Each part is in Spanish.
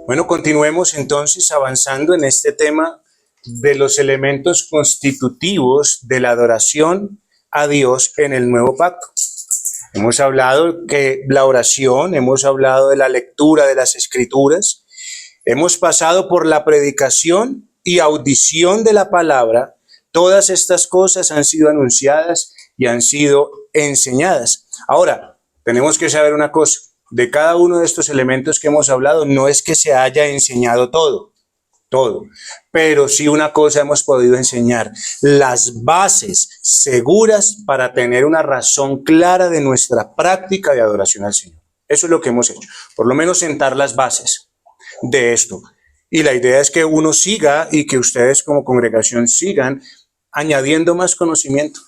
Bueno, continuemos entonces avanzando en este tema de los elementos constitutivos de la adoración a Dios en el nuevo pacto. Hemos hablado que la oración, hemos hablado de la lectura de las escrituras, hemos pasado por la predicación y audición de la palabra. Todas estas cosas han sido anunciadas y han sido enseñadas. Ahora, tenemos que saber una cosa. De cada uno de estos elementos que hemos hablado, no es que se haya enseñado todo, pero sí una cosa hemos podido enseñar: las bases seguras para tener una razón clara de nuestra práctica de adoración al Señor. Eso es lo que hemos hecho, por lo menos sentar las bases de esto. Y la idea es que uno siga y que ustedes como congregación sigan añadiendo más conocimiento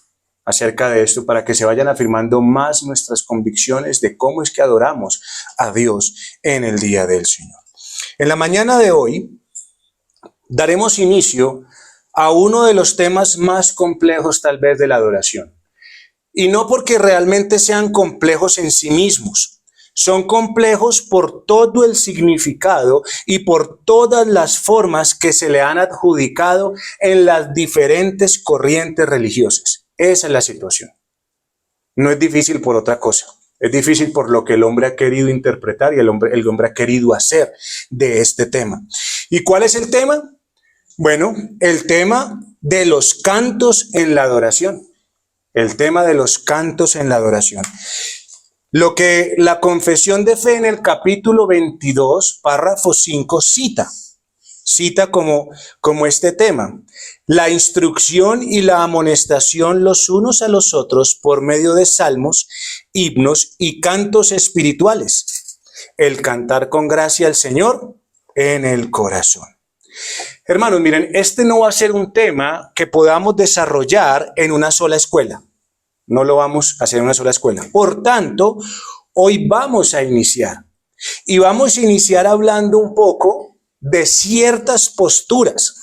acerca de esto para que se vayan afirmando más nuestras convicciones de cómo es que adoramos a Dios en el día del Señor. En la mañana de hoy daremos inicio a uno de los temas más complejos tal vez de la adoración. Y no porque realmente sean complejos en sí mismos, son complejos por todo el significado y por todas las formas que se le han adjudicado en las diferentes corrientes religiosas. Esa es la situación. No es difícil por otra cosa. Es difícil por lo que el hombre ha querido interpretar y el hombre ha querido hacer de este tema. ¿Y cuál es el tema? Bueno, el tema de los cantos en la adoración. El tema de los cantos en la adoración. Lo que la Confesión de Fe en el capítulo 22, párrafo 5 cita como este tema: la instrucción y la amonestación los unos a los otros por medio de salmos, himnos y cantos espirituales, el cantar con gracia al Señor en el corazón. Hermanos, miren, este no va a ser un tema que podamos desarrollar en una sola escuela. No lo vamos a hacer en una sola escuela. Por tanto, hoy vamos a iniciar. Y vamos a iniciar hablando un poco de ciertas posturas.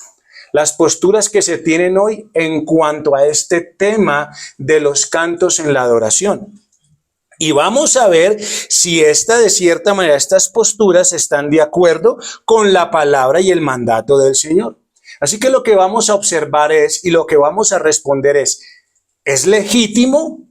Las posturas que se tienen hoy en cuanto a este tema de los cantos en la adoración. Y vamos a ver si de cierta manera, estas posturas están de acuerdo con la palabra y el mandato del Señor. Así que lo que vamos a observar y lo que vamos a responder ¿es legítimo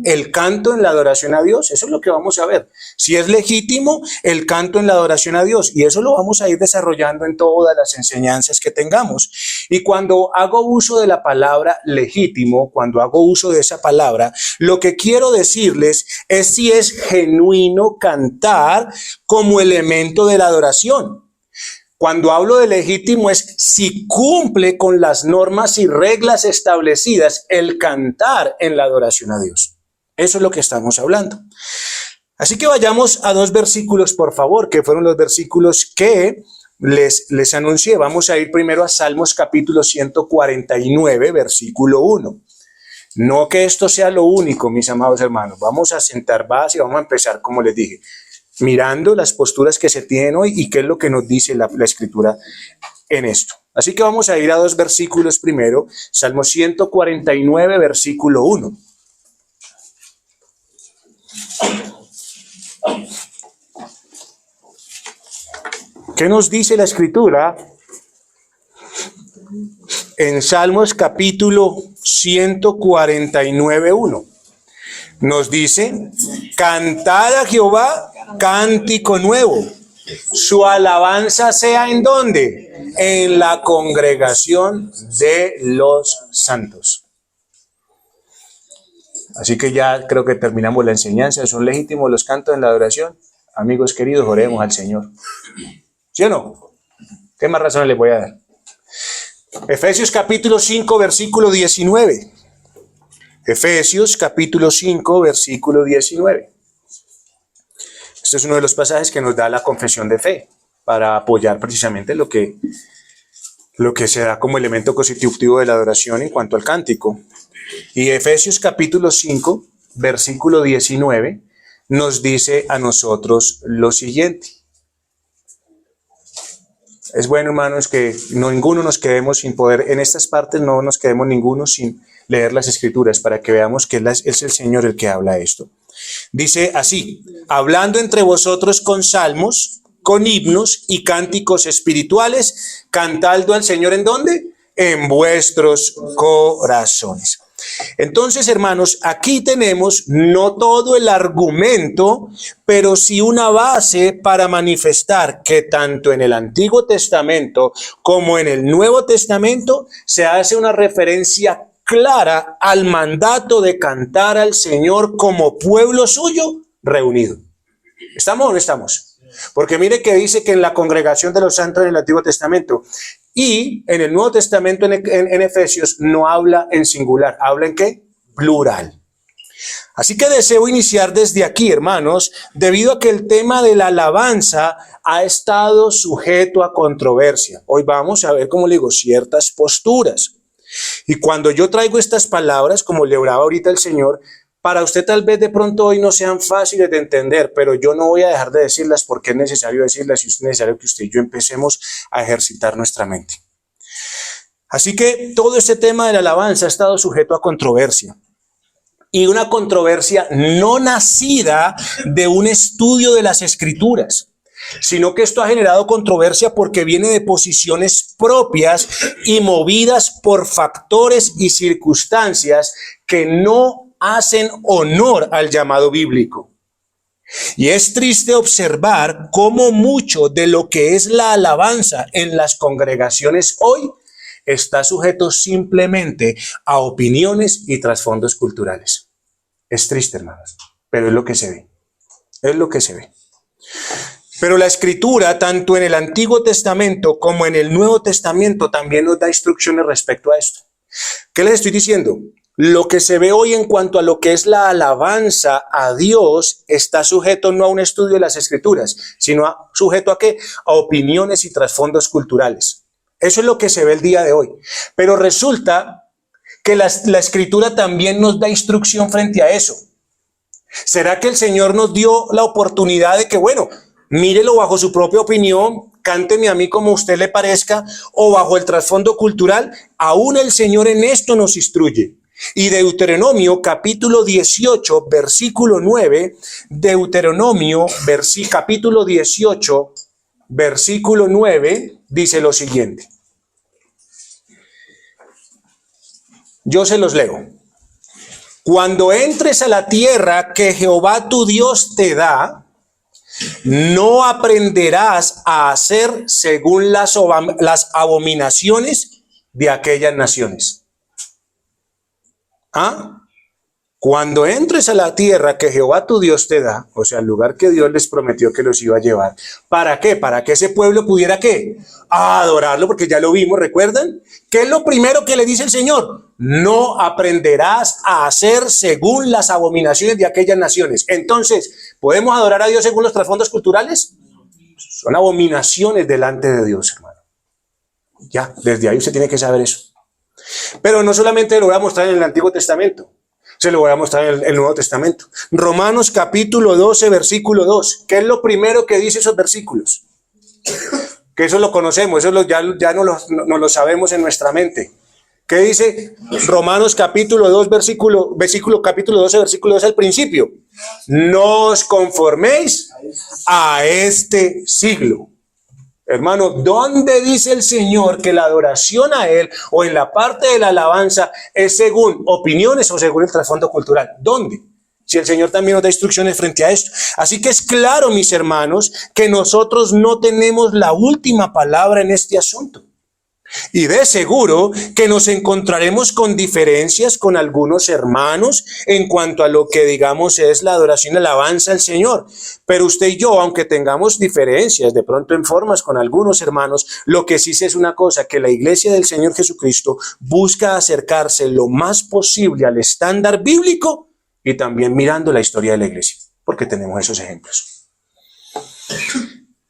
el canto en la adoración a Dios? Eso es lo que vamos a ver. Si es legítimo el canto en la adoración a Dios. Y eso lo vamos a ir desarrollando en todas las enseñanzas que tengamos. Y cuando hago uso de la palabra legítimo, cuando hago uso de esa palabra, lo que quiero decirles es si es genuino cantar como elemento de la adoración. Cuando hablo de legítimo es si cumple con las normas y reglas establecidas el cantar en la adoración a Dios. Eso es lo que estamos hablando. Así que vayamos a 2 versículos, por favor, que fueron los versículos que les anuncié. Vamos a ir primero a Salmos capítulo 149, versículo 1. No que esto sea lo único, mis amados hermanos. Vamos a sentar base y vamos a empezar, como les dije, mirando las posturas que se tienen hoy y qué es lo que nos dice la Escritura en esto. Así que vamos a ir a 2 versículos primero. Salmo 149, versículo 1. ¿Qué nos dice la Escritura en Salmos capítulo 149, 1? Nos dice: cantad a Jehová cántico nuevo, su alabanza sea ¿en dónde? En la congregación de los santos. Así que ya creo que terminamos la enseñanza. ¿Son legítimos los cantos en la adoración? Amigos queridos, oremos al Señor. ¿Sí o no? ¿Qué más razones les voy a dar? Efesios capítulo 5, versículo 19. Efesios capítulo 5, versículo 19. Este es uno de los pasajes que nos da la confesión de fe para apoyar precisamente lo que se da como elemento constitutivo de la adoración en cuanto al cántico. Y Efesios capítulo 5, versículo 19, nos dice a nosotros lo siguiente. Es bueno, hermanos, que ninguno nos quedemos sin poder, en estas partes no nos quedemos ninguno sin leer las Escrituras para que veamos que es el Señor el que habla esto. Dice así: hablando entre vosotros con salmos, con himnos y cánticos espirituales, cantando al Señor ¿en dónde? En vuestros corazones. Entonces, hermanos, aquí tenemos no todo el argumento, pero sí una base para manifestar que tanto en el Antiguo Testamento como en el Nuevo Testamento se hace una referencia clara al mandato de cantar al Señor como pueblo suyo reunido. ¿Estamos o no estamos? Porque mire que dice que en la congregación de los santos en el Antiguo Testamento y en el Nuevo Testamento en Efesios no habla en singular, habla en ¿qué? Plural. Así que deseo iniciar desde aquí, hermanos, debido a que el tema de la alabanza ha estado sujeto a controversia. Hoy vamos a ver, como le digo, ciertas posturas. Y cuando yo traigo estas palabras, como le oraba ahorita el Señor, para usted tal vez de pronto hoy no sean fáciles de entender, pero yo no voy a dejar de decirlas porque es necesario decirlas y es necesario que usted y yo empecemos a ejercitar nuestra mente. Así que todo este tema de la alabanza ha estado sujeto a controversia. Y una controversia no nacida de un estudio de las Escrituras, sino que esto ha generado controversia porque viene de posiciones propias y movidas por factores y circunstancias que no hacen honor al llamado bíblico. Y es triste observar cómo mucho de lo que es la alabanza en las congregaciones hoy está sujeto simplemente a opiniones y trasfondos culturales. Es triste, hermanos, pero es lo que se ve. Es lo que se ve. Pero la Escritura, tanto en el Antiguo Testamento como en el Nuevo Testamento, también nos da instrucciones respecto a esto. ¿Qué les estoy diciendo? Lo que se ve hoy en cuanto a lo que es la alabanza a Dios está sujeto no a un estudio de las Escrituras, sino sujeto a ¿qué? A opiniones y trasfondos culturales. Eso es lo que se ve el día de hoy. Pero resulta que la Escritura también nos da instrucción frente a eso. ¿Será que el Señor nos dio la oportunidad de que, bueno, mírelo bajo su propia opinión, cánteme a mí como a usted le parezca, o bajo el trasfondo cultural? Aún el Señor en esto nos instruye. Y Deuteronomio capítulo 18, versículo 9, Deuteronomio capítulo 18, versículo 9, dice lo siguiente. Yo se los leo. Cuando entres a la tierra que Jehová tu Dios te da, no aprenderás a hacer según las abominaciones de aquellas naciones. ¿Ah? Cuando entres a la tierra que Jehová tu Dios te da, o sea, el lugar que Dios les prometió que los iba a llevar, ¿para qué? Para que ese pueblo pudiera ¿qué? Adorarlo, porque ya lo vimos, ¿recuerdan? ¿Qué es lo primero que le dice el Señor? No aprenderás a hacer según las abominaciones de aquellas naciones. Entonces, ¿podemos adorar a Dios según los trasfondos culturales? Son abominaciones delante de Dios, hermano. Ya, desde ahí usted tiene que saber eso. Pero no solamente lo voy a mostrar en el Antiguo Testamento, se lo voy a mostrar en el Nuevo Testamento. Romanos capítulo 12, versículo 2. ¿Qué es lo primero que dice esos versículos? Que eso lo conocemos, eso ya no lo sabemos en nuestra mente. ¿Qué dice Romanos capítulo 2, capítulo 12, versículo 2 al principio? No os conforméis a este siglo. Hermano, ¿dónde dice el Señor que la adoración a Él o en la parte de la alabanza es según opiniones o según el trasfondo cultural? ¿Dónde? Si el Señor también nos da instrucciones frente a esto. Así que es claro, mis hermanos, que nosotros no tenemos la última palabra en este asunto. Y de seguro que nos encontraremos con diferencias con algunos hermanos en cuanto a lo que digamos es la adoración y alabanza al Señor. Pero usted y yo, aunque tengamos diferencias de pronto en formas con algunos hermanos, lo que sí sé es una cosa, que la iglesia del Señor Jesucristo busca acercarse lo más posible al estándar bíblico y también mirando la historia de la iglesia, porque tenemos esos ejemplos.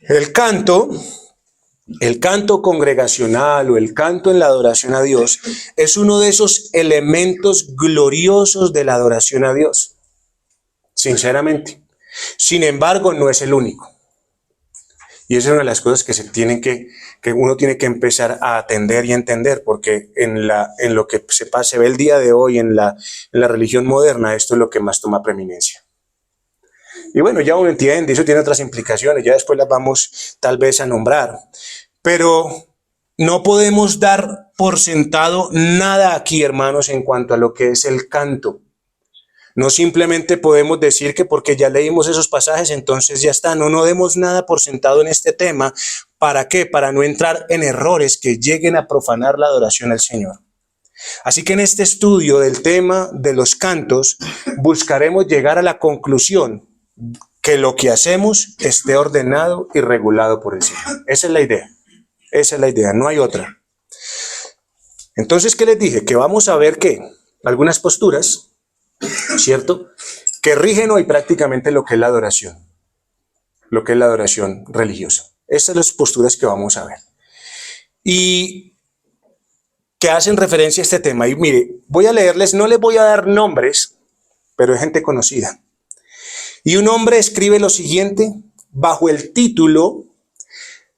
El canto congregacional o el canto en la adoración a Dios es uno de esos elementos gloriosos de la adoración a Dios, sinceramente. Sin embargo, no es el único. Y esa es una de las cosas que uno tiene que empezar a atender y entender, porque en lo que se ve el día de hoy en la religión moderna, esto es lo que más toma preeminencia. Y bueno, ya uno entiende, eso tiene otras implicaciones, ya después las vamos tal vez a nombrar. Pero no podemos dar por sentado nada aquí, hermanos, en cuanto a lo que es el canto. No simplemente podemos decir que porque ya leímos esos pasajes, entonces ya está. No demos nada por sentado en este tema. ¿Para qué? Para no entrar en errores que lleguen a profanar la adoración al Señor. Así que en este estudio del tema de los cantos, buscaremos llegar a la conclusión que lo que hacemos esté ordenado y regulado por el Señor. Esa es la idea. Esa es la idea, no hay otra. Entonces, ¿qué les dije? Que vamos a ver que algunas posturas, ¿cierto?, que rigen hoy prácticamente lo que es la adoración religiosa. Estas son las posturas que vamos a ver. Y que hacen referencia a este tema. Y mire, voy a leerles, no les voy a dar nombres, pero es gente conocida. Y un hombre escribe lo siguiente bajo el título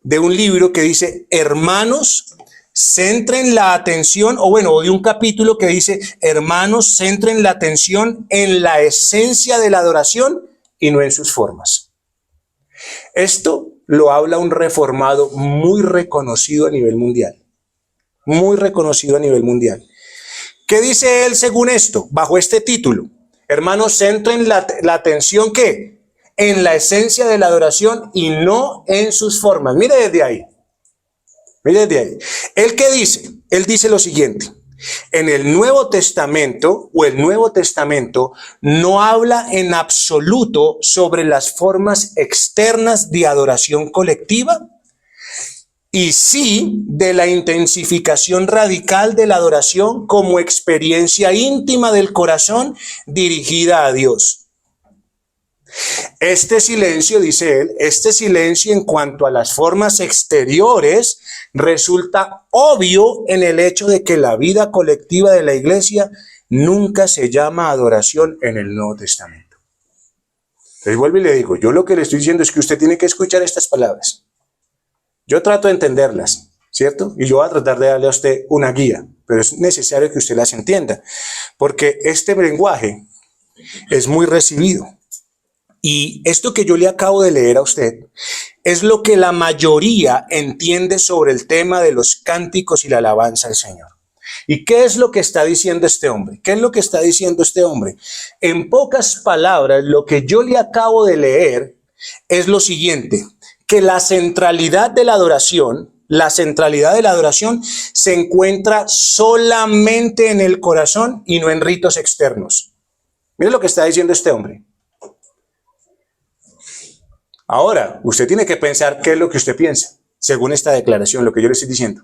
de un libro que dice: hermanos, centren la atención, o de un capítulo que dice: hermanos, centren la atención en la esencia de la adoración y no en sus formas. Esto lo habla un reformado muy reconocido a nivel mundial. Muy reconocido a nivel mundial. ¿Qué dice él según esto? Bajo este título: hermanos, centren la atención, ¿qué? En la esencia de la adoración y no en sus formas. Mire desde ahí. Mire desde ahí. ¿Él qué dice? Él dice lo siguiente: en el Nuevo Testamento, el Nuevo Testamento no habla en absoluto sobre las formas externas de adoración colectiva, y sí de la intensificación radical de la adoración como experiencia íntima del corazón dirigida a Dios. Este silencio, dice él, este silencio en cuanto a las formas exteriores resulta obvio en el hecho de que la vida colectiva de la iglesia nunca se llama adoración en el Nuevo Testamento. Entonces vuelvo y le digo, yo lo que le estoy diciendo es que usted tiene que escuchar estas palabras. Yo trato de entenderlas, ¿cierto? Y yo voy a tratar de darle a usted una guía, pero es necesario que usted las entienda, porque este lenguaje es muy recibido. Y esto que yo le acabo de leer a usted es lo que la mayoría entiende sobre el tema de los cánticos y la alabanza al Señor. ¿Y qué es lo que está diciendo este hombre? ¿Qué es lo que está diciendo este hombre? En pocas palabras, lo que yo le acabo de leer es lo siguiente: que la centralidad de la adoración se encuentra solamente en el corazón y no en ritos externos. Mire lo que está diciendo este hombre. Ahora, usted tiene que pensar qué es lo que usted piensa, según esta declaración, lo que yo le estoy diciendo.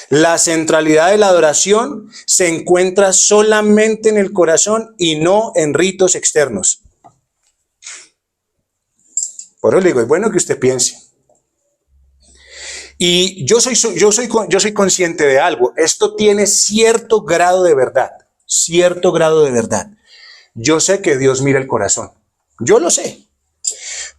La centralidad de la adoración se encuentra solamente en el corazón y no en ritos externos. Por eso le digo, es bueno que usted piense. Y yo soy consciente de algo. Esto tiene cierto grado de verdad. Cierto grado de verdad. Yo sé que Dios mira el corazón. Yo lo sé.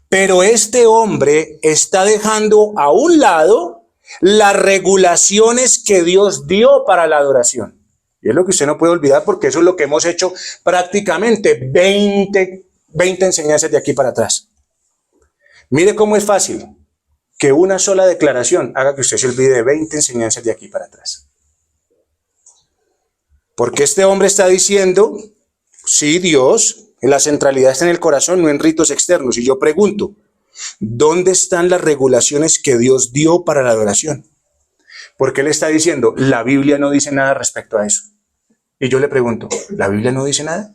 Pero este hombre está dejando a un lado las regulaciones que Dios dio para la adoración. Y es lo que usted no puede olvidar, porque eso es lo que hemos hecho prácticamente 20 enseñanzas de aquí para atrás. Mire cómo es fácil que una sola declaración haga que usted se olvide de 20 enseñanzas de aquí para atrás. Porque este hombre está diciendo, sí, Dios, la centralidad está en el corazón, no en ritos externos. Y yo pregunto, ¿dónde están las regulaciones que Dios dio para la adoración? Porque él está diciendo, la Biblia no dice nada respecto a eso. Y yo le pregunto, ¿la Biblia no dice nada?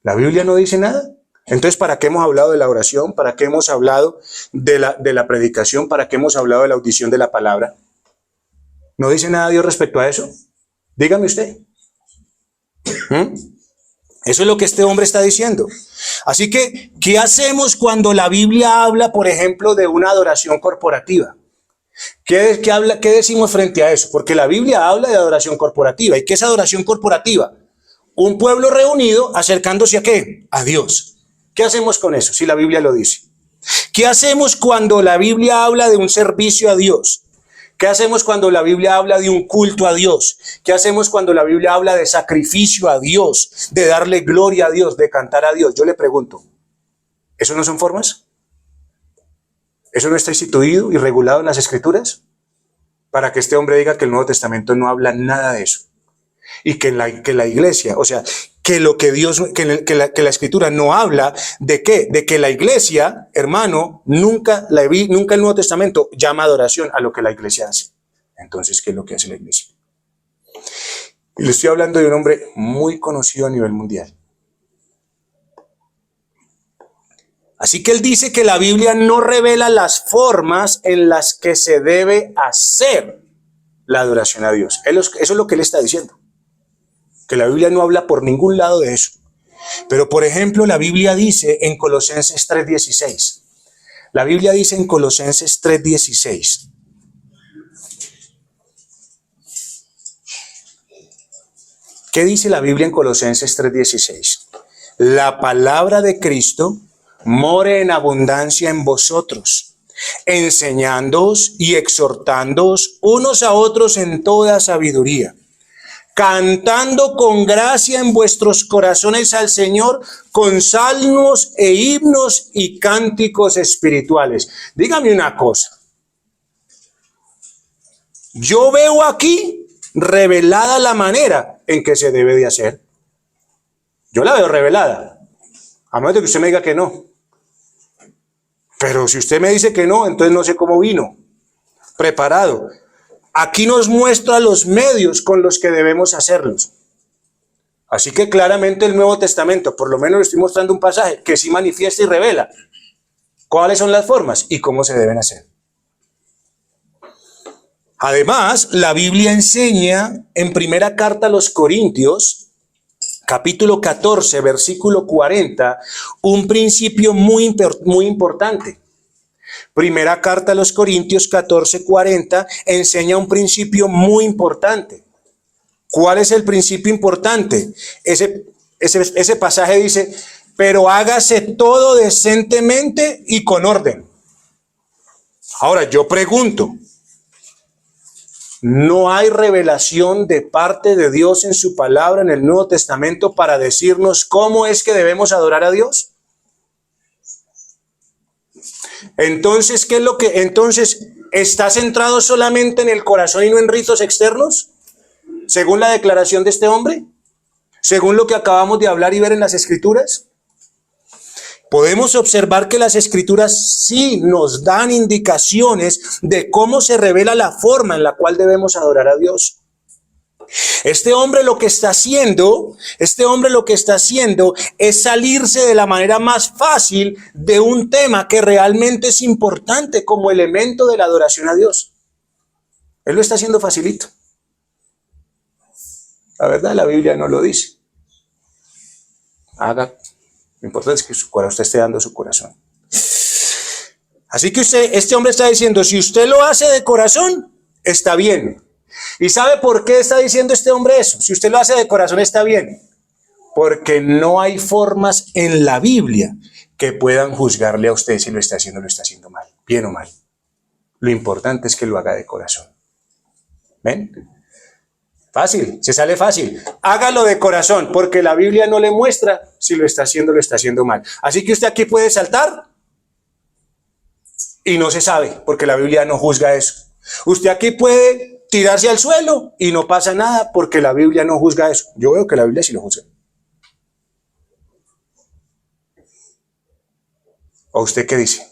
¿La Biblia no dice nada? Entonces, ¿para qué hemos hablado de la oración? ¿Para qué hemos hablado de la predicación? ¿Para qué hemos hablado de la audición de la palabra? ¿No dice nada Dios respecto a eso? Dígame usted. Eso es lo que este hombre está diciendo. Así que, ¿qué hacemos cuando la Biblia habla, por ejemplo, de una adoración corporativa? ¿Qué decimos frente a eso? Porque la Biblia habla de adoración corporativa. ¿Y qué es adoración corporativa? Un pueblo reunido acercándose ¿a qué? A Dios. ¿Qué hacemos con eso si la Biblia lo dice? ¿Qué hacemos cuando la Biblia habla de un servicio a Dios? ¿Qué hacemos cuando la Biblia habla de un culto a Dios? ¿Qué hacemos cuando la Biblia habla de sacrificio a Dios, de darle gloria a Dios, de cantar a Dios? Yo le pregunto, ¿Eso no son formas? ¿Eso no está instituido y regulado en las Escrituras? Para que este hombre diga que el Nuevo Testamento no habla nada de eso. Y que la iglesia, o sea, que lo que Dios, que la Escritura no habla de qué, de que la iglesia, hermano, nunca el Nuevo Testamento llama adoración a lo que la iglesia hace. Entonces, ¿qué es lo que hace la iglesia? Y le estoy hablando de un hombre muy conocido a nivel mundial. Así que él dice que la Biblia no revela las formas en las que se debe hacer la adoración a Dios. Eso es lo que él está diciendo. Que la Biblia no habla por ningún lado de eso. Pero, por ejemplo, la Biblia dice en Colosenses 3:16. La Biblia dice en Colosenses 3:16. ¿Qué dice la Biblia en Colosenses 3:16? La palabra de Cristo more en abundancia en vosotros, enseñándoos y exhortándoos unos a otros en toda sabiduría, cantando con gracia en vuestros corazones al Señor con salmos e himnos y cánticos espirituales. Dígame una cosa. Yo veo aquí revelada la manera en que se debe de hacer. Yo la veo revelada. A menos de que usted me diga que no. Pero si usted me dice que no, entonces no sé cómo vino. Preparado. Aquí nos muestra los medios con los que debemos hacerlos. Así que claramente el Nuevo Testamento, por lo menos le estoy mostrando un pasaje que sí manifiesta y revela cuáles son las formas y cómo se deben hacer. Además, la Biblia enseña en primera carta a los Corintios, capítulo 14, versículo 40, un principio muy importante. Primera carta a los Corintios 14:40 enseña un principio muy importante. ¿Cuál es el principio importante? Ese pasaje dice, pero hágase todo decentemente y con orden. Ahora yo pregunto, ¿no hay revelación de parte de Dios en su palabra en el Nuevo Testamento para decirnos cómo es que debemos adorar a Dios? Entonces, ¿qué es lo que? Entonces, ¿está centrado solamente en el corazón y no en ritos externos? Según la declaración de este hombre, según lo que acabamos de hablar y ver en las Escrituras. Podemos observar que las Escrituras sí nos dan indicaciones de cómo se revela la forma en la cual debemos adorar a Dios. Este hombre lo que está haciendo es salirse de la manera más fácil de un tema que realmente es importante como elemento de la adoración a Dios. Él lo está haciendo facilito. La verdad, la Biblia no lo dice. Lo importante es que usted esté dando su corazón. Así que este hombre está diciendo, si usted lo hace de corazón, está bien. ¿Y sabe por qué está diciendo este hombre eso? Si usted lo hace de corazón, está bien. Porque no hay formas en la Biblia que puedan juzgarle a usted si lo está haciendo mal, bien o mal. Lo importante es que lo haga de corazón. ¿Ven? Fácil, se sale fácil. Hágalo de corazón, porque la Biblia no le muestra si lo está haciendo mal. Así que usted aquí puede saltar y no se sabe, porque la Biblia no juzga eso. Usted aquí puede tirarse al suelo y no pasa nada, porque la Biblia no juzga eso. Yo veo que la Biblia sí lo juzga. ¿O usted qué dice?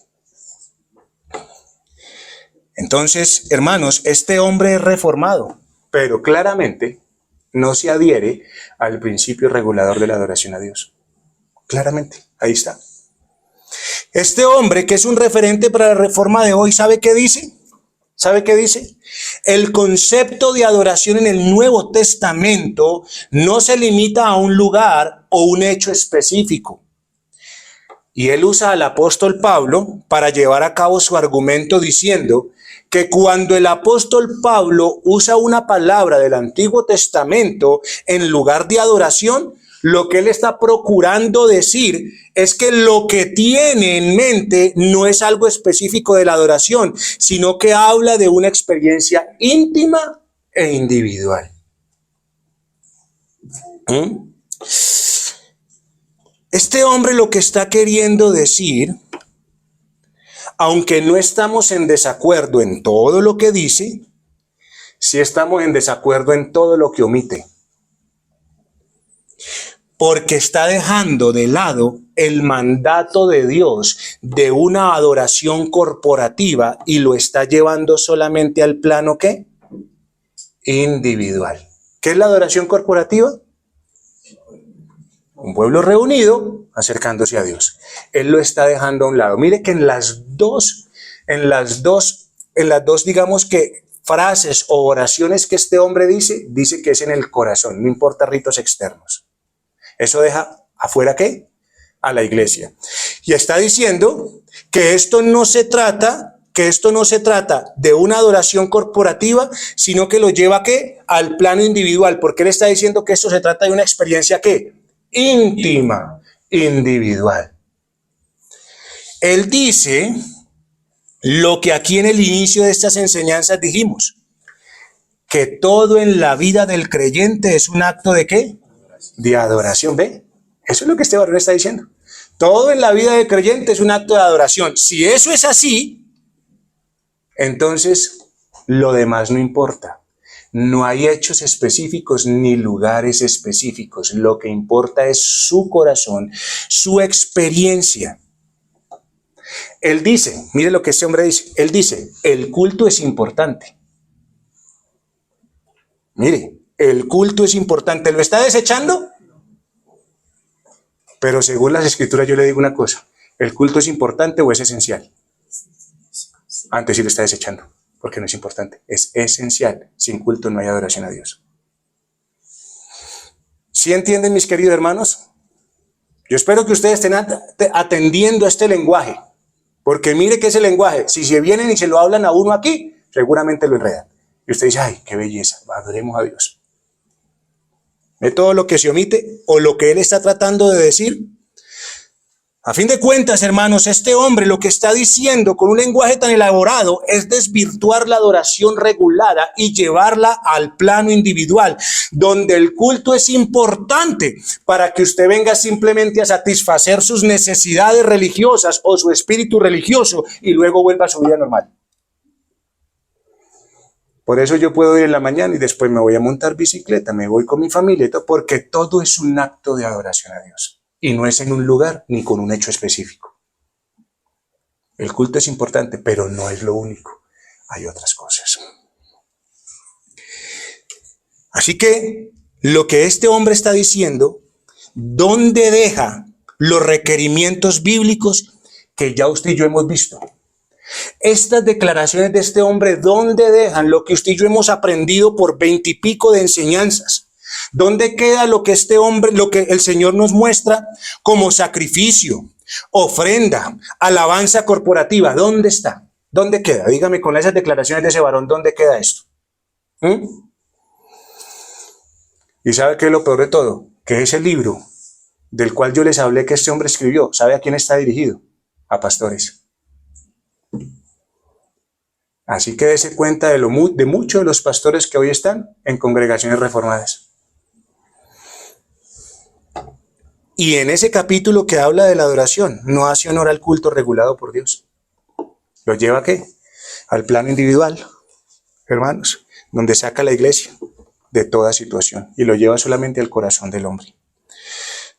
Entonces, hermanos, este hombre es reformado, pero claramente no se adhiere al principio regulador de la adoración a Dios. Claramente, ahí está. Este hombre, que es un referente para la reforma de hoy, ¿sabe qué dice? ¿Sabe qué dice? El concepto de adoración en el Nuevo Testamento no se limita a un lugar o un hecho específico. Y él usa al apóstol Pablo para llevar a cabo su argumento diciendo que cuando el apóstol Pablo usa una palabra del Antiguo Testamento en lugar de adoración, lo que él está procurando decir es que lo que tiene en mente no es algo específico de la adoración, sino que habla de una experiencia íntima e individual. Este hombre lo que está queriendo decir, aunque no estamos en desacuerdo en todo lo que dice, sí estamos en desacuerdo en todo lo que omite. Porque está dejando de lado el mandato de Dios de una adoración corporativa y lo está llevando solamente al plano ¿qué? Individual. ¿Qué es la adoración corporativa? Un pueblo reunido acercándose a Dios. Él lo está dejando a un lado. Mire que en las dos, digamos que frases o oraciones que este hombre dice que es en el corazón, no importa ritos externos. Eso deja afuera ¿qué? A la iglesia. Y está diciendo que esto no se trata de una adoración corporativa, sino que lo lleva ¿qué? Al plano individual, porque él está diciendo que esto se trata de una experiencia ¿qué? Íntima, individual. Él dice lo que aquí en el inicio de estas enseñanzas dijimos, que todo en la vida del creyente es un acto de ¿qué? De adoración, ¿ve? Eso es lo que este varón está diciendo. Todo en la vida del creyente es un acto de adoración. Si eso es así, entonces lo demás no importa. No hay hechos específicos ni lugares específicos. Lo que importa es su corazón, su experiencia. Él dice, mire lo que este hombre dice. Él dice, el culto es importante. Mire, el culto es importante. ¿Lo está desechando? Pero según las escrituras yo le digo una cosa. ¿El culto es importante o es esencial? Antes sí lo está desechando. Porque no es importante, es esencial. Sin culto no hay adoración a Dios. ¿Sí entienden, mis queridos hermanos? Yo espero que ustedes estén atendiendo a este lenguaje, porque mire que ese lenguaje, si se vienen y se lo hablan a uno aquí, seguramente lo enredan. Y usted dice, ay, qué belleza, adoremos a Dios. De todo lo que se omite o lo que él está tratando de decir. A fin de cuentas, hermanos, este hombre lo que está diciendo con un lenguaje tan elaborado es desvirtuar la adoración regulada y llevarla al plano individual, donde el culto es importante para que usted venga simplemente a satisfacer sus necesidades religiosas o su espíritu religioso y luego vuelva a su vida normal. Por eso yo puedo ir en la mañana y después me voy a montar bicicleta, me voy con mi familia, y todo, porque todo es un acto de adoración a Dios. Y no es en un lugar ni con un hecho específico. El culto es importante, pero no es lo único. Hay otras cosas. Así que lo que este hombre está diciendo, ¿dónde deja los requerimientos bíblicos que ya usted y yo hemos visto? Estas declaraciones de este hombre, ¿dónde dejan lo que usted y yo hemos aprendido por 20 y pico de enseñanzas? ¿Dónde queda lo que este hombre, lo que el Señor nos muestra como sacrificio, ofrenda, alabanza corporativa? ¿Dónde está? ¿Dónde queda? Dígame con esas declaraciones de ese varón, ¿dónde queda esto? ¿Y sabe qué es lo peor de todo? Que ese libro del cual yo les hablé que este hombre escribió, ¿sabe a quién está dirigido? A pastores. Así que dése cuenta de muchos de los pastores que hoy están en congregaciones reformadas. Y en ese capítulo que habla de la adoración, no hace honor al culto regulado por Dios. ¿Lo lleva a qué? Al plano individual, hermanos, donde saca la iglesia de toda situación y lo lleva solamente al corazón del hombre.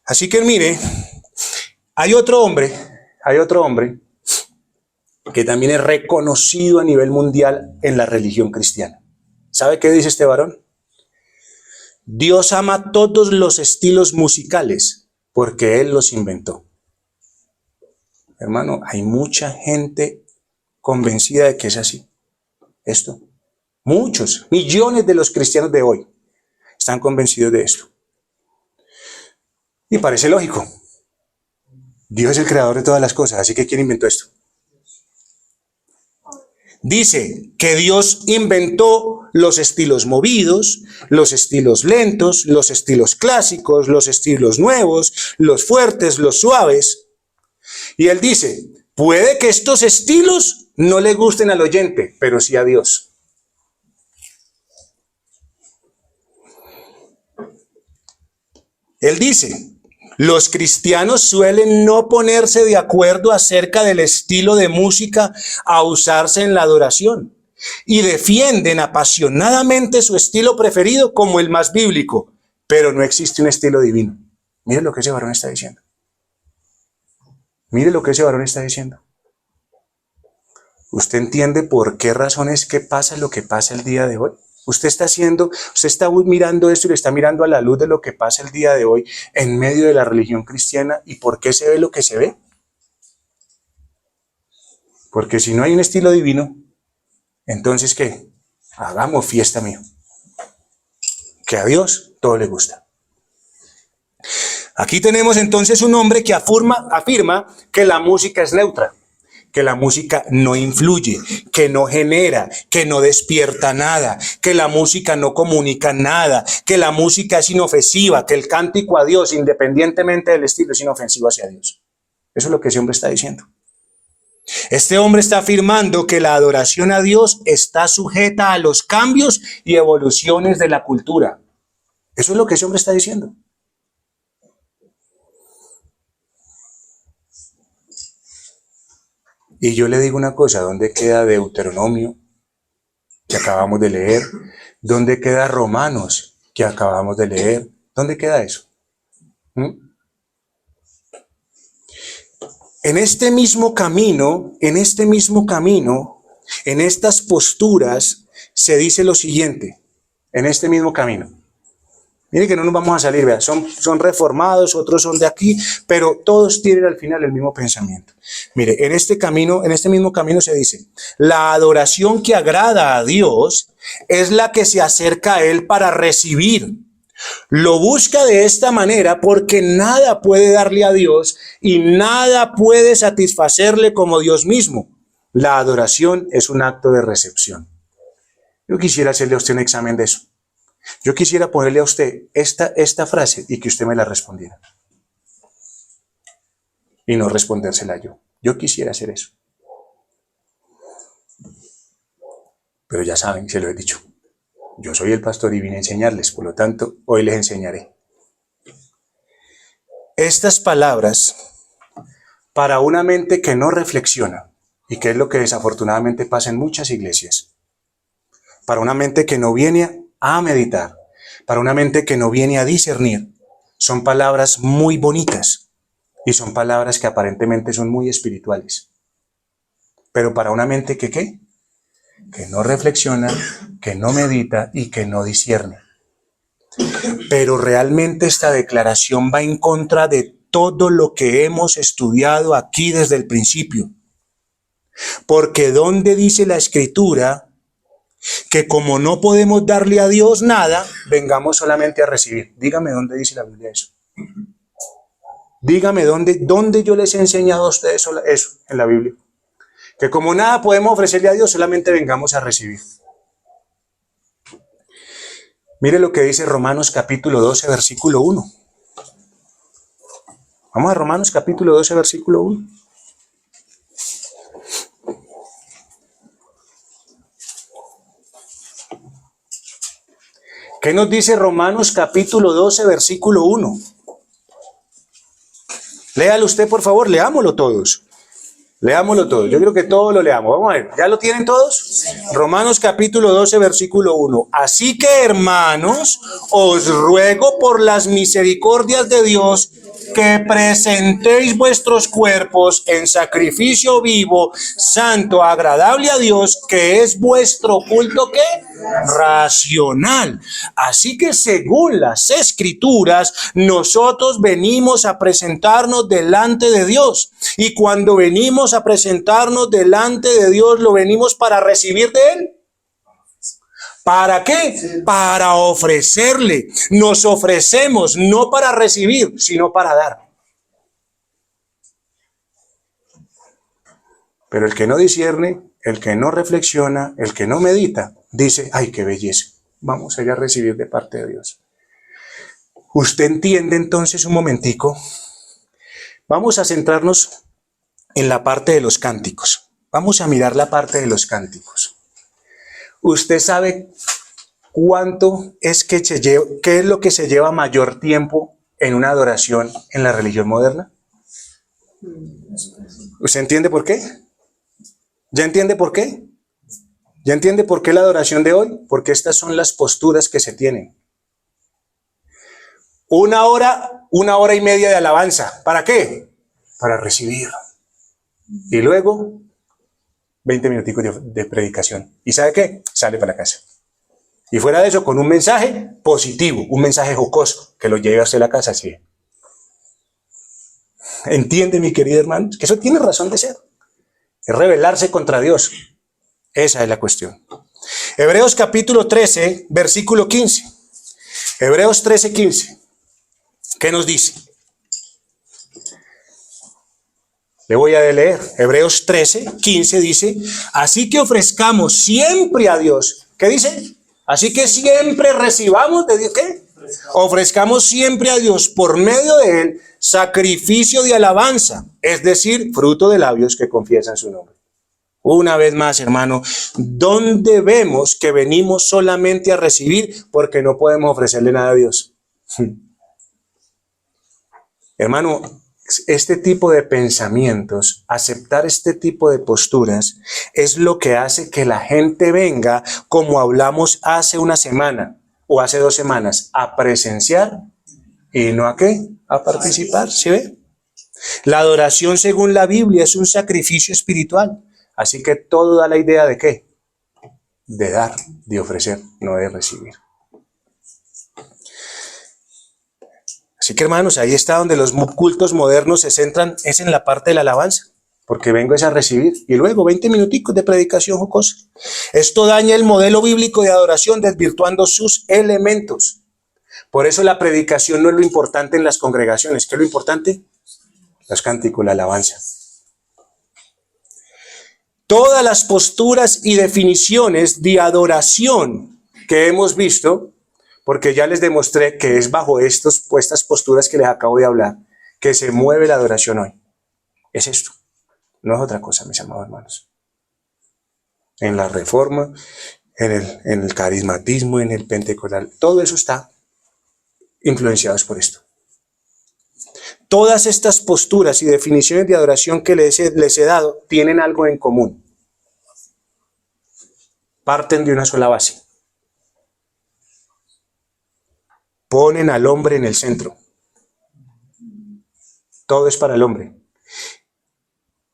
Así que mire, hay otro hombre que también es reconocido a nivel mundial en la religión cristiana. ¿Sabe qué dice este varón? Dios ama todos los estilos musicales porque Él los inventó. Hermano, hay mucha gente convencida de que es así. Esto. Muchos, millones de los cristianos de hoy están convencidos de esto. Y parece lógico. Dios es el creador de todas las cosas, así que ¿quién inventó esto? Dice que Dios inventó los estilos movidos, los estilos lentos, los estilos clásicos, los estilos nuevos, los fuertes, los suaves. Y él dice, puede que estos estilos no le gusten al oyente, pero sí a Dios. Él dice, Los cristianos suelen no ponerse de acuerdo acerca del estilo de música a usarse en la adoración y defienden apasionadamente su estilo preferido como el más bíblico, pero no existe un estilo divino. Mire lo que ese varón está diciendo. Mire lo que ese varón está diciendo. ¿Usted entiende por qué razones que pasa lo que pasa el día de hoy? Usted está mirando esto y lo está mirando a la luz de lo que pasa el día de hoy en medio de la religión cristiana. ¿Y por qué se ve lo que se ve? Porque si no hay un estilo divino, entonces ¿qué? Hagamos fiesta, mío. Que a Dios todo le gusta. Aquí tenemos entonces un hombre que afirma que la música es neutra, que la música no influye, que no genera, que no despierta nada, que la música no comunica nada, que la música es inofensiva, que el cántico a Dios, independientemente del estilo, es inofensivo hacia Dios. Eso es lo que ese hombre está diciendo. Este hombre está afirmando que la adoración a Dios está sujeta a los cambios y evoluciones de la cultura. Eso es lo que ese hombre está diciendo. Y yo le digo una cosa, ¿dónde queda Deuteronomio, que acabamos de leer? ¿Dónde queda Romanos, que acabamos de leer? ¿Dónde queda eso? En este mismo camino, en estas posturas, se dice lo siguiente, en este mismo camino. Mire que no nos vamos a salir, vea, son reformados, otros son de aquí, pero todos tienen al final el mismo pensamiento. Mire, en este mismo camino se dice, la adoración que agrada a Dios es la que se acerca a Él para recibir. Lo busca de esta manera porque nada puede darle a Dios y nada puede satisfacerle como Dios mismo. La adoración es un acto de recepción. Yo quisiera hacerle a usted un examen de eso. Yo quisiera ponerle a usted esta frase y que usted me la respondiera. Y no respondérsela yo. Yo quisiera hacer eso. Pero ya saben, se lo he dicho. Yo soy el pastor y vine a enseñarles, por lo tanto, hoy les enseñaré. Estas palabras, para una mente que no reflexiona, y que es lo que desafortunadamente pasa en muchas iglesias, para una mente que no viene a meditar, para una mente que no viene a discernir, son palabras muy bonitas y son palabras que aparentemente son muy espirituales. Pero para una mente que ¿qué? Que no reflexiona, que no medita y que no discierne. Pero realmente esta declaración va en contra de todo lo que hemos estudiado aquí desde el principio. Porque ¿dónde dice la Escritura que como no podemos darle a Dios nada, vengamos solamente a recibir? Dígame dónde dice la Biblia eso. Dígame dónde yo les he enseñado a ustedes eso en la Biblia. Que como nada podemos ofrecerle a Dios, solamente vengamos a recibir. Mire lo que dice Romanos capítulo 12, versículo 1. Vamos a Romanos capítulo 12, versículo 1. ¿Qué nos dice Romanos capítulo 12, versículo 1? Léalo usted, por favor, leámoslo todos. Leámoslo todos. Yo creo que todos lo leamos. Vamos a ver, ¿ya lo tienen todos? Romanos capítulo 12, versículo 1. Así que, hermanos, os ruego por las misericordias de Dios que presentéis vuestros cuerpos en sacrificio vivo, santo, agradable a Dios, que es vuestro culto, ¿qué? Racional. Así que según las Escrituras, nosotros venimos a presentarnos delante de Dios. Y cuando venimos a presentarnos delante de Dios, lo venimos para recibir de Él. ¿Para qué? Para ofrecerle. Nos ofrecemos no para recibir, sino para dar. Pero el que no discierne, el que no reflexiona, el que no medita, dice, ¡ay, qué belleza! Vamos a ir a recibir de parte de Dios. ¿Usted entiende entonces un momentico? Vamos a centrarnos en la parte de los cánticos. Vamos a mirar la parte de los cánticos. ¿Usted sabe cuánto es qué es lo que se lleva mayor tiempo en una adoración en la religión moderna? ¿Usted entiende por qué? ¿Ya entiende por qué? ¿Ya entiende por qué la adoración de hoy? Porque estas son las posturas que se tienen. 1 hora y media de alabanza. ¿Para qué? Para recibir. Y luego, 20 minuticos de predicación. ¿Y sabe qué? Sale para la casa. Y fuera de eso, con un mensaje positivo, un mensaje jocoso, que lo lleve a usted a la casa así. ¿Entiende, mi querido hermano? Que eso tiene razón de ser. Es rebelarse contra Dios. Esa es la cuestión. Hebreos capítulo 13, versículo 15. Hebreos 13, 15. ¿Qué nos dice? Le voy a leer. Hebreos 13, 15 dice, así que ofrezcamos siempre a Dios. ¿Qué dice? Así que siempre recibamos de Dios. ¿Qué? Ofrezcamos siempre a Dios por medio de Él sacrificio de alabanza, es decir, fruto de labios que confiesan su nombre. Una vez más, hermano, ¿dónde vemos que venimos solamente a recibir porque no podemos ofrecerle nada a Dios? Hermano, este tipo de pensamientos, aceptar este tipo de posturas, es lo que hace que la gente venga, como hablamos hace una semana o hace 2 semanas, a presenciar y no a qué, a participar. ¿Sí ve? La adoración según la Biblia es un sacrificio espiritual. Así que todo da la idea de ¿qué? De dar, de ofrecer, no de recibir. Así que hermanos, ahí está donde los cultos modernos se centran, es en la parte de la alabanza, porque vengo es a recibir y luego 20 minuticos de predicación jocosa. Esto daña el modelo bíblico de adoración, desvirtuando sus elementos. Por eso la predicación no es lo importante en las congregaciones. ¿Qué es lo importante? Los cánticos, la alabanza. Todas las posturas y definiciones de adoración que hemos visto, porque ya les demostré que es bajo estas posturas que les acabo de hablar, que se mueve la adoración hoy. Es esto, no es otra cosa, mis amados hermanos. En la reforma, en el carismatismo, en el pentecostal, todo eso está influenciados por esto. Todas estas posturas y definiciones de adoración que les he dado tienen algo en común. Parten de una sola base. Ponen al hombre en el centro. Todo es para el hombre.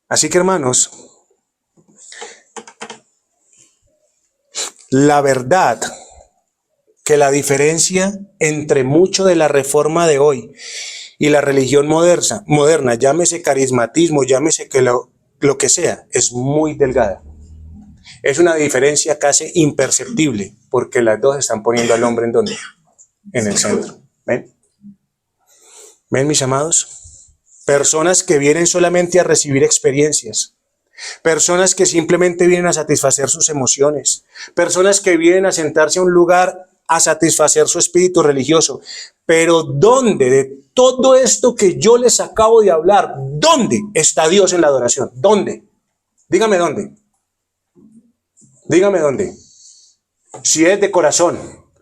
Así que, hermanos, la verdad que la diferencia entre mucho de la reforma de hoy y la religión moderna, llámese carismatismo, llámese que lo que sea, es muy delgada. Es una diferencia casi imperceptible, porque las dos están poniendo al hombre ¿en dónde? En el centro. ¿Ven? ¿Ven, mis amados? Personas que vienen solamente a recibir experiencias. Personas que simplemente vienen a satisfacer sus emociones. Personas que vienen a sentarse a un lugar a satisfacer su espíritu religioso. Pero ¿dónde de todo esto que yo les acabo de hablar, dónde está Dios en la adoración? ¿Dónde? Dígame dónde. Dígame dónde. Si es de corazón,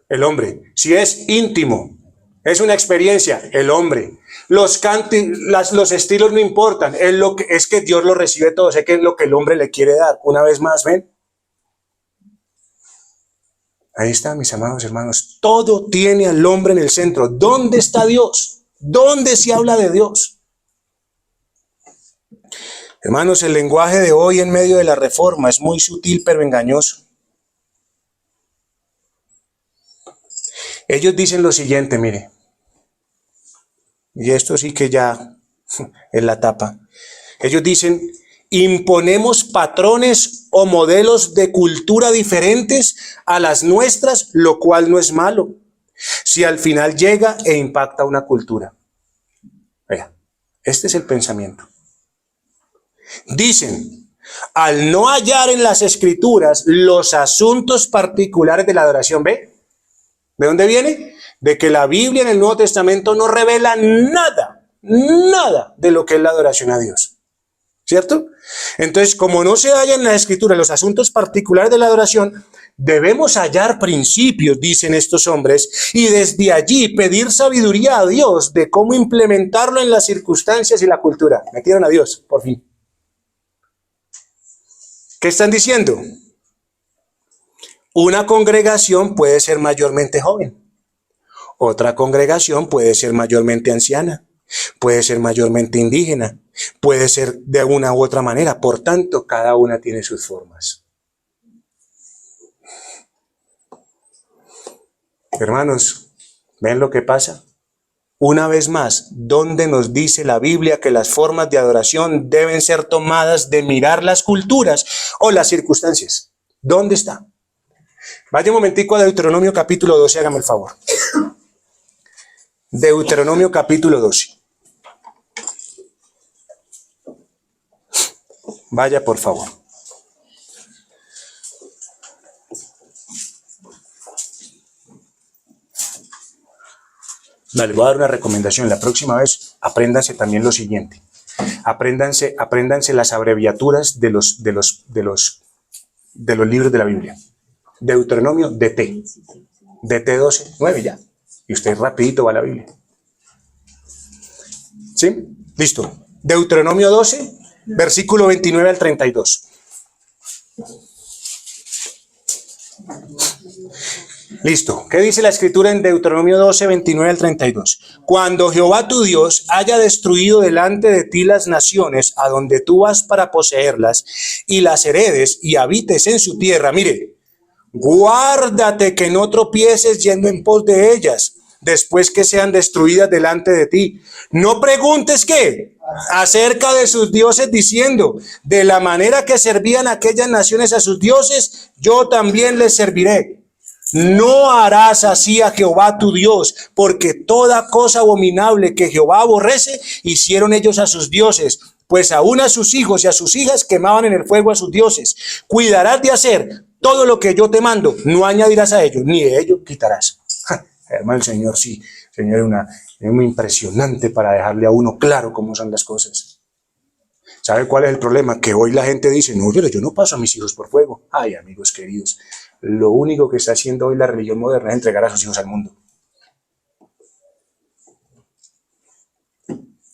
el hombre. Si es íntimo, es una experiencia, el hombre. Los estilos no importan. Es que Dios lo recibe todo. Sé que es lo que el hombre le quiere dar. Una vez más, ¿ven? Ahí está, mis amados hermanos. Todo tiene al hombre en el centro. ¿Dónde está Dios? ¿Dónde se habla de Dios? Hermanos, el lenguaje de hoy en medio de la reforma es muy sutil pero engañoso. Ellos dicen lo siguiente, mire. Y esto sí que ya es la tapa. Ellos dicen, imponemos patrones o modelos de cultura diferentes a las nuestras, lo cual no es malo, si al final llega e impacta una cultura. Vea, este es el pensamiento. Dicen, al no hallar en las escrituras los asuntos particulares de la adoración, ¿ve? ¿De dónde viene? De que la Biblia en el Nuevo Testamento no revela nada de lo que es la adoración a Dios. ¿Cierto? Entonces, como no se hallan en la escritura los asuntos particulares de la adoración, Debemos hallar principios, dicen estos hombres, y desde allí pedir sabiduría a Dios de cómo implementarlo en las circunstancias y la cultura. Metieron a Dios, por fin. ¿Qué están diciendo? Una congregación puede ser mayormente joven. Otra congregación puede ser mayormente anciana. Puede ser mayormente indígena. Puede ser de una u otra manera. Por tanto, cada una tiene sus formas. Hermanos, ¿ven lo que pasa? Una vez más, ¿dónde nos dice la Biblia que las formas de adoración deben ser tomadas de mirar las culturas o las circunstancias? ¿Dónde está? Vaya un momentico a Deuteronomio capítulo 12, hágame el favor. Deuteronomio capítulo 12. Vaya, por favor. Vale, voy a dar una recomendación. La próxima vez, apréndanse también lo siguiente. Apréndanse las abreviaturas de los libros de la Biblia. Deuteronomio, DT. DT 12, 9 ya. Y usted rapidito va a la Biblia. ¿Sí? Listo. Deuteronomio 12, versículo 29 al 32. Listo. ¿Qué dice la escritura en Deuteronomio 12, 29 al 32? Cuando Jehová tu Dios haya destruido delante de ti las naciones a donde tú vas para poseerlas y las heredes y habites en su tierra, mire, guárdate que no tropieces yendo en pos de ellas después que sean destruidas delante de ti. No preguntes qué acerca de sus dioses diciendo, de la manera que servían aquellas naciones a sus dioses, yo también les serviré. No harás así a Jehová tu Dios, porque toda cosa abominable que Jehová aborrece, hicieron ellos a sus dioses, pues aún a sus hijos y a sus hijas quemaban en el fuego a sus dioses. Cuidarás de hacer todo lo que yo te mando, no añadirás a ello, ni de ello quitarás. Hermano, el Señor sí, Señor es muy impresionante para dejarle a uno claro cómo son las cosas. ¿Sabe cuál es el problema? Que hoy la gente dice, no, pero yo no paso a mis hijos por fuego. Ay, amigos queridos, lo único que está haciendo hoy la religión moderna es entregar a sus hijos al mundo.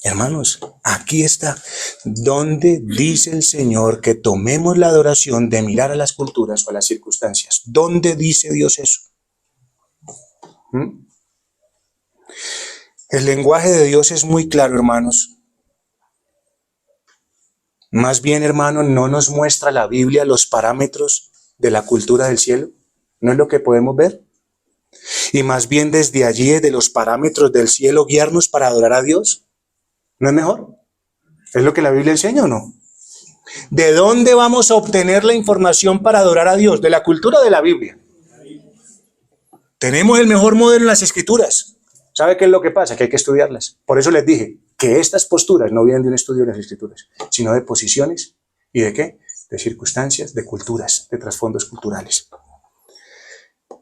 Hermanos, aquí está donde dice el Señor que tomemos la adoración de mirar a las culturas o a las circunstancias. ¿Dónde dice Dios eso? El lenguaje de Dios es muy claro, hermanos. Más bien, hermano, no nos muestra la Biblia los parámetros de la cultura del cielo. ¿No es lo que podemos ver? Y más bien desde allí, de los parámetros del cielo, guiarnos para adorar a Dios. ¿No es mejor? ¿Es lo que la Biblia enseña o no? ¿De dónde vamos a obtener la información para adorar a Dios? ¿De la cultura o de la Biblia? Tenemos el mejor modelo en las Escrituras. ¿Sabe qué es lo que pasa? Que hay que estudiarlas. Por eso les dije que estas posturas no vienen de un estudio de las Escrituras, sino de posiciones y de ¿qué? De circunstancias, de culturas, de trasfondos culturales.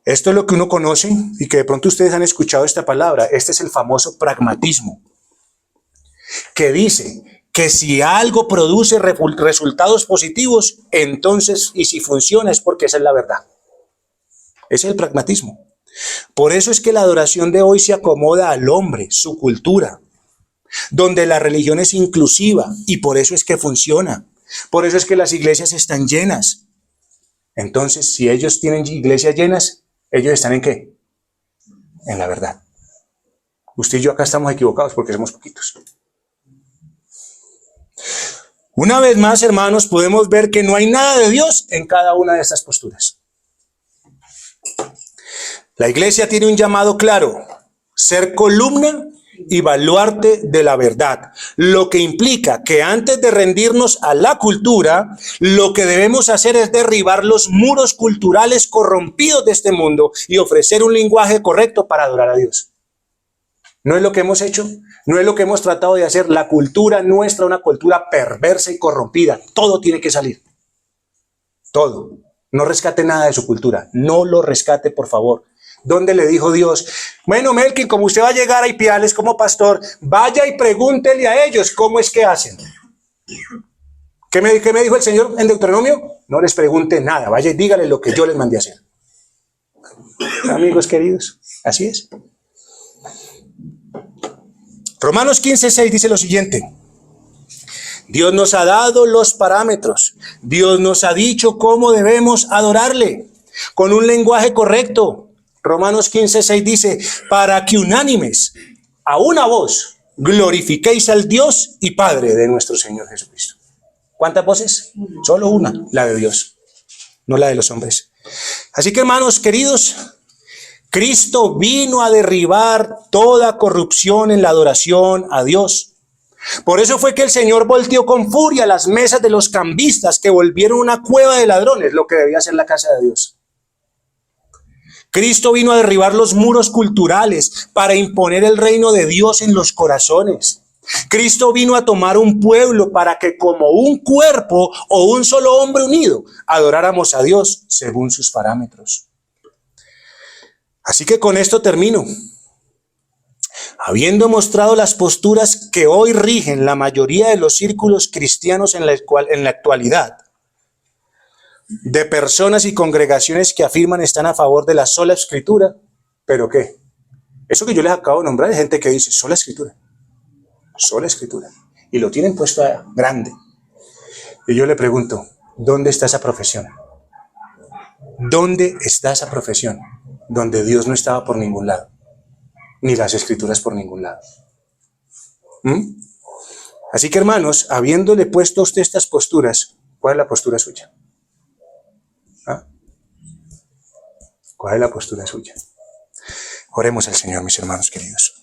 Esto es lo que uno conoce y que de pronto ustedes han escuchado esta palabra. Este es el famoso pragmatismo, que dice que si algo produce resultados positivos, entonces, y si funciona, es porque esa es la verdad. Ese es el pragmatismo. Por eso es que la adoración de hoy se acomoda al hombre, su cultura, donde la religión es inclusiva y por eso es que funciona. Por eso es que las iglesias están llenas. Entonces, si ellos tienen iglesias llenas, ¿ellos están en qué? En la verdad. Usted y yo acá estamos equivocados porque somos poquitos. Una vez más, hermanos, podemos ver que no hay nada de Dios en cada una de estas posturas. La iglesia tiene un llamado claro: ser columna y baluarte de la verdad, lo que implica que antes de rendirnos a la cultura, lo que debemos hacer es derribar los muros culturales corrompidos de este mundo y ofrecer un lenguaje correcto para adorar a Dios. ¿No es lo que hemos hecho? ¿No es lo que hemos tratado de hacer? La cultura nuestra, una cultura perversa y corrompida. Todo tiene que salir. Todo. No rescate nada de su cultura. No lo rescate, por favor. ¿Dónde le dijo Dios? Bueno, Melkin, como usted va a llegar a Ipiales como pastor, vaya y pregúntele a ellos cómo es que hacen. ¿Qué me dijo el Señor en Deuteronomio? No les pregunte nada, vaya y dígale lo que yo les mandé a hacer. Amigos queridos, así es. Romanos 15:6 dice lo siguiente. Dios nos ha dado los parámetros. Dios nos ha dicho cómo debemos adorarle, con un lenguaje correcto. Romanos 15:6 dice, para que unánimes, a una voz, glorifiquéis al Dios y Padre de nuestro Señor Jesucristo. ¿Cuántas voces? Solo una, la de Dios, no la de los hombres. Así que, hermanos queridos, Cristo vino a derribar toda corrupción en la adoración a Dios. Por eso fue que el Señor volteó con furia las mesas de los cambistas que volvieron una cueva de ladrones, lo que debía ser la casa de Dios. Cristo vino a derribar los muros culturales para imponer el reino de Dios en los corazones. Cristo vino a tomar un pueblo para que como un cuerpo o un solo hombre unido adoráramos a Dios según sus parámetros. Así que con esto termino. Habiendo mostrado las posturas que hoy rigen la mayoría de los círculos cristianos en la actualidad, de personas y congregaciones que afirman están a favor de la sola escritura, ¿pero qué? Eso que yo les acabo de nombrar es gente que dice sola escritura, y lo tienen puesto a grande. Y yo le pregunto, ¿dónde está esa profesión? ¿Dónde está esa profesión? Donde Dios no estaba por ningún lado, ni las escrituras por ningún lado. Así que, hermanos, habiéndole puesto a usted estas posturas, ¿cuál es la postura suya? ¿Cuál es la postura suya? Oremos al Señor, mis hermanos queridos.